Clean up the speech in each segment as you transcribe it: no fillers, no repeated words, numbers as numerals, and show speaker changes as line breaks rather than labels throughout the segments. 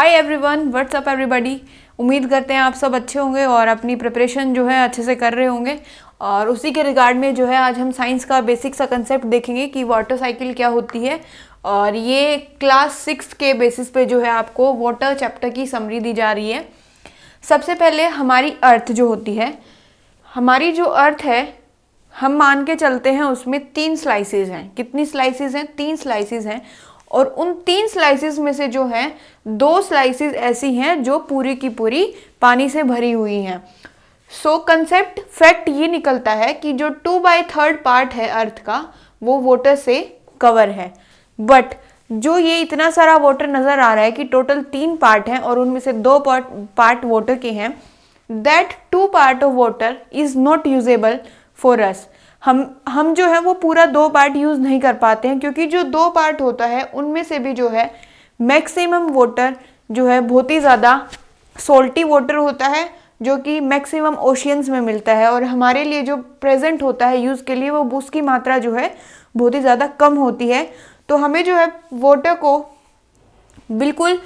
Hi everyone, what's up everybody. उम्मीद करते हैं आप सब अच्छे होंगे और अपनी प्रिपरेशन जो है अच्छे से कर रहे होंगे। और उसी के रिगार्ड में जो है आज हम साइंस का बेसिक सा कंसेप्ट देखेंगे कि वाटर साइकिल क्या होती है। और ये क्लास 6 के बेसिस पे जो है आपको वाटर चैप्टर की समरी दी जा रही है। सबसे पहले हमारी अर्थ जो होती है, हमारी जो अर्थ है हम मान के चलते हैं उसमें 3 स्लाइसेस हैं। कितनी स्लाइसेस हैं? 3 स्लाइसेस हैं। और उन 3 स्लाइसेस में से जो है 2 स्लाइसेस ऐसी हैं जो पूरी की पूरी पानी से भरी हुई हैं। सो कंसेप्ट फैक्ट ये निकलता है कि जो 2/3 पार्ट है अर्थ का वो वाटर से कवर है। बट जो ये इतना सारा वाटर नजर आ रहा है कि टोटल 3 पार्ट हैं और उनमें से 2 पार्ट वाटर के हैं, that 2 part of water is not usable for us. हम जो है वो पूरा 2 पार्ट यूज नहीं कर पाते हैं, क्योंकि जो 2 पार्ट होता है उनमें से भी जो है मैक्सिमम वाटर जो है बहुत ही ज़्यादा सोल्टी वाटर होता है, जो कि मैक्सिमम ओशियंस में मिलता है। और हमारे लिए जो प्रेजेंट होता है यूज़ के लिए वो उसकी मात्रा जो है बहुत ही ज़्यादा कम होती है। तो हमें जो है वाटर को बिल्कुल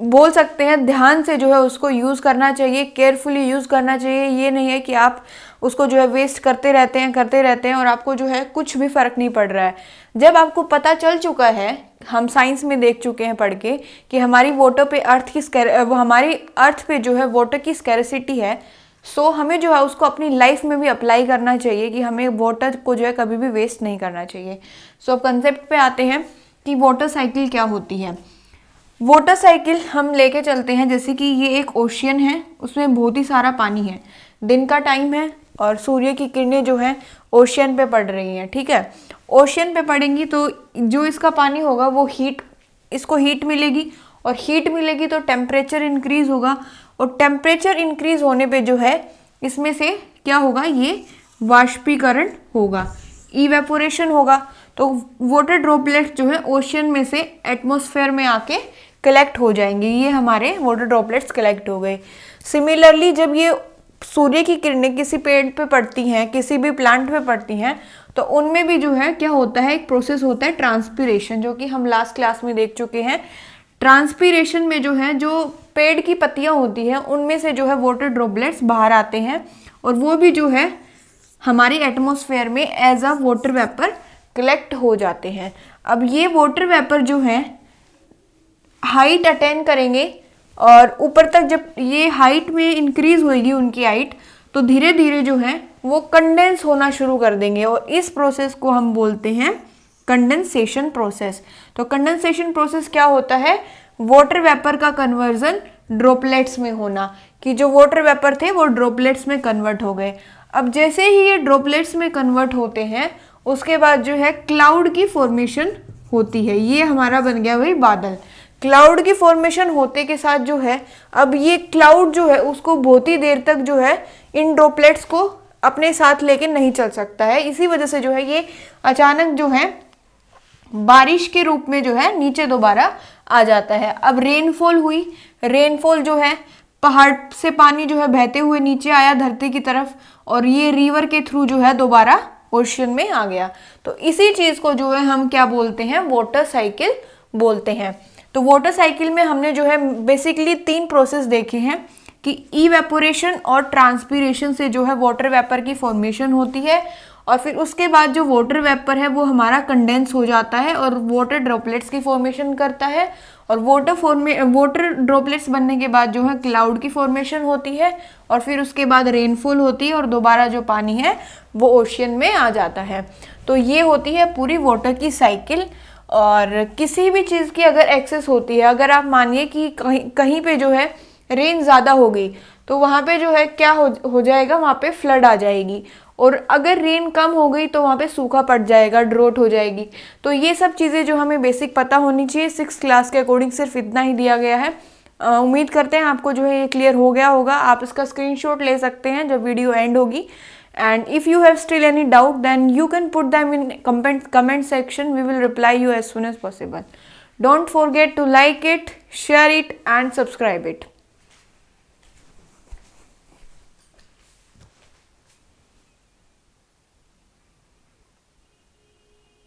बोल सकते हैं ध्यान से जो है उसको यूज़ करना चाहिए, केयरफुली यूज़ करना चाहिए। ये नहीं है कि आप उसको जो है वेस्ट करते रहते हैं और आपको जो है कुछ भी फ़र्क नहीं पड़ रहा है। जब आपको पता चल चुका है, हम साइंस में देख चुके हैं पढ़ के कि हमारी वाटर पे हमारी अर्थ पे जो है वाटर की स्कैरसिटी है, सो हमें जो है उसको अपनी लाइफ में भी अप्लाई करना चाहिए कि हमें वाटर को जो है कभी भी वेस्ट नहीं करना चाहिए। सो अब कंसेप्ट पे आते हैं कि वाटर साइकिल क्या होती है। वाटर साइकिल हम लेके चलते हैं जैसे कि ये एक ओशियन है, उसमें बहुत ही सारा पानी है, दिन का टाइम है और सूर्य की किरणें जो है ओशियन पे पड़ रही हैं। ठीक है, ओशियन पे पड़ेंगी तो जो इसका पानी होगा वो इसको हीट मिलेगी और हीट मिलेगी तो टेम्परेचर इंक्रीज होगा। और टेम्परेचर इंक्रीज होने पे जो है इसमें से क्या होगा, ये वाष्पीकरण होगा, इवेपोरेशन होगा। तो वाटर ड्रॉपलेट्स जो है ओशियन में से एटमॉस्फेयर में आके कलेक्ट हो जाएंगे। ये हमारे वाटर ड्रॉपलेट्स कलेक्ट हो गए। सिमिलरली जब ये सूर्य की किरणें किसी पेड़ पे पड़ती हैं, किसी भी प्लांट पे पड़ती हैं, तो उनमें भी जो है क्या होता है, एक प्रोसेस होता है ट्रांसपीरेशन, जो कि हम लास्ट क्लास में देख चुके हैं। ट्रांसपीरेशन में जो है जो पेड़ की पत्तियां होती हैं उनमें से जो है वाटर ड्रॉपलेट्स बाहर आते हैं और वो भी जो है हमारी एटमॉस्फेयर में as a water vapour collect हो जाते हैं। अब ये वाटर वेपर जो है हाइट अटेन करेंगे और ऊपर तक जब ये हाइट में इंक्रीज होगी उनकी हाइट, तो धीरे धीरे जो है वो कंडेंस होना शुरू कर देंगे और इस प्रोसेस को हम बोलते हैं कंडेंसेशन प्रोसेस। तो कंडेंसेशन प्रोसेस क्या होता है, वाटर वेपर का कन्वर्जन ड्रॉपलेट्स में होना, कि जो वाटर वेपर थे वो ड्रॉपलेट्स में कन्वर्ट हो गए। अब जैसे ही ये ड्रॉपलेट्स में कन्वर्ट होते हैं उसके बाद जो है क्लाउड की फॉर्मेशन होती है। ये हमारा बन गया वही बादल। क्लाउड की फॉर्मेशन होते के साथ जो है अब ये क्लाउड जो है उसको बहुत ही देर तक जो है इन ड्रॉपलेट्स को अपने साथ लेके नहीं चल सकता है। इसी वजह से जो है ये अचानक जो है बारिश के रूप में जो है नीचे दोबारा आ जाता है। अब रेनफॉल हुई, रेनफॉल जो है पहाड़ से पानी जो है बहते हुए नीचे आया धरती की तरफ और ये रिवर के थ्रू जो है दोबारा ओशियन में आ गया। तो इसी चीज को जो है हम क्या बोलते हैं, वाटर साइकिल बोलते हैं। तो वाटर साइकिल में हमने जो है बेसिकली 3 प्रोसेस देखे हैं कि इवेपोरेशन और ट्रांसपीरेशन से जो है वाटर वेपर की फॉर्मेशन होती है और फिर उसके बाद जो वाटर वेपर है वो हमारा कंडेंस हो जाता है और वाटर ड्रॉपलेट्स की फॉर्मेशन करता है और वाटर ड्रॉपलेट्स बनने के बाद जो है क्लाउड की फॉर्मेशन होती है और फिर उसके बाद रेनफॉल होती है और दोबारा जो पानी है वो ओशियन में आ जाता है। तो ये होती है पूरी वाटर की साइकिल। और किसी भी चीज़ की अगर एक्सेस होती है, अगर आप मानिए कि कहीं पे जो है रेन ज़्यादा हो गई तो वहाँ पे जो है क्या हो जाएगा, वहाँ पे फ्लड आ जाएगी। और अगर रेन कम हो गई तो वहाँ पे सूखा पड़ जाएगा, ड्रोट हो जाएगी। तो ये सब चीज़ें जो हमें बेसिक पता होनी चाहिए। 6th क्लास के अकॉर्डिंग सिर्फ इतना ही दिया गया है। उम्मीद करते हैं आपको जो है ये क्लियर हो गया होगा। आप इसका स्क्रीनशॉट ले सकते हैं जब वीडियो एंड होगी। And if you have still any doubt, then you can put them in comment section. We will reply you as soon as possible. Don't forget to like it, share it and subscribe it.